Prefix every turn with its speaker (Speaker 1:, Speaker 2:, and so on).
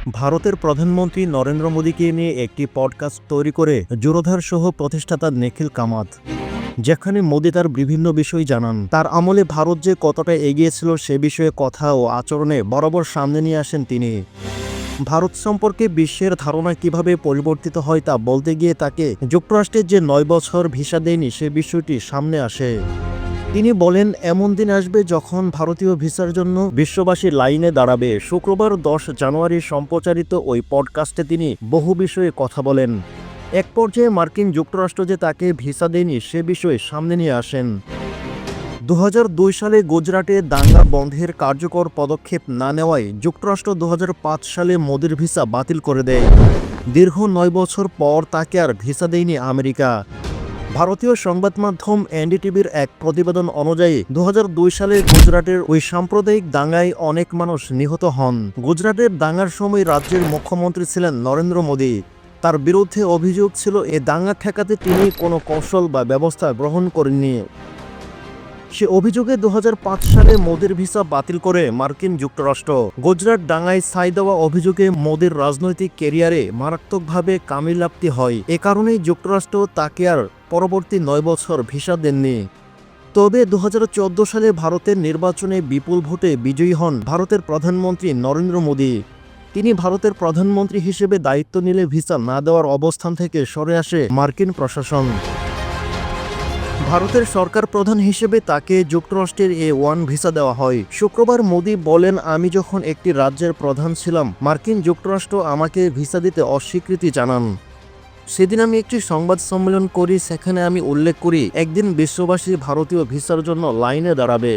Speaker 1: ভারতের প্রধানমন্ত্রী নরেন্দ্র মোদীকে নিয়ে একটি পডকাস্ট তৈরি করে জোরধার সহ প্রতিষ্ঠাতা নিখিল কামাত, যেখানে মোদী তার বিভিন্ন বিষয় জানান। তার আমলে ভারত যে কতটা এগিয়েছিল সে বিষয়ে কথা ও আচরণে বরাবর সামনে নিয়ে আসেন তিনি। ভারত সম্পর্কে বিশ্বের ধারণা কিভাবে পরিবর্তিত হয় তা বলতে গিয়ে তাকে যুক্তরাষ্ট্রের যে ৯ বছর ভিসা দেয়নি সে বিষয়টি সামনে আসে। তিনি বলেন, এমন দিন আসবে যখন ভারতীয় ভিসার জন্য বিশ্ববাসী লাইনে দাঁড়াবে। শুক্রবার ১০ জানুয়ারি সম্প্রচারিত ওই পডকাস্টে তিনি বহু বিষয়ে কথা বলেন। এক পর্যায়ে মার্কিন যুক্তরাষ্ট্র যে তাকে ভিসা দেয়নি সে বিষয়ে সামনে নিয়ে আসেন। ২০০২ সালে গুজরাটে দাঙ্গা বন্ধের কার্যকর পদক্ষেপ না নেওয়ায় যুক্তরাষ্ট্র ২০০৫ সালে মোদির ভিসা বাতিল করে দেয়। দীর্ঘ ৯ বছর পর তাকে আর ভিসা দেয়নি আমেরিকা। ভারতীয় সংবাদ মাধ্যম এনডিটিভির এক প্রতিবেদন অনুযায়ী ২০০২ সালে গুজরাটের ওই সাম্প্রদায়িক দাঙ্গায় অনেক মানুষ নিহত হন। গুজরাটের দাঙ্গার সময় রাজ্যের মুখ্যমন্ত্রী ছিলেন নরেন্দ্র মোদী। তার বিরুদ্ধে অভিযোগ ছিল এ দাঙ্গা ঠেকাতে তিনি কোনো কৌশল বা ব্যবস্থা গ্রহণ করেননি। সে অভিযোগে ২০০৫ সালে মোদির ভিসা বাতিল করে মার্কিন যুক্তরাষ্ট্র। গুজরাট দাঙ্গায় ছাই দেওয়া অভিযোগে মোদির রাজনৈতিক ক্যারিয়ারে মারাত্মকভাবে কামিলাপ্তি হয়। এ কারণেই যুক্তরাষ্ট্র তাকে আর পরবর্তী ৯ বছর ভিসা দেননি। তবে ২০১৪ সালে ভারতের নির্বাচনে বিপুল ভোটে বিজয়ী হন ভারতের প্রধানমন্ত্রী নরেন্দ্র মোদী। তিনি ভারতের প্রধানমন্ত্রী হিসেবে দায়িত্ব নিলে ভিসা না দেওয়ার অবস্থান থেকে সরে আসে মার্কিন প্রশাসন। ভারতের সরকার প্রধান হিসেবে তাকে যুক্তরাষ্ট্রের A1 ভিসা দেওয়া হয়। শুক্রবার মোদী বলেন, আমি যখন একটি রাজ্যের প্রধান ছিলাম, মার্কিন যুক্তরাষ্ট্র আমাকে ভিসা দিতে অস্বীকৃতি জানান। সেদিন আমি একটি সংবাদ সম্মেলন করি, সেখানে আমি উল্লেখ করি একদিন বিশ্ববাসী ভারতীয় ভিসার জন্য লাইনে দাঁড়াবে।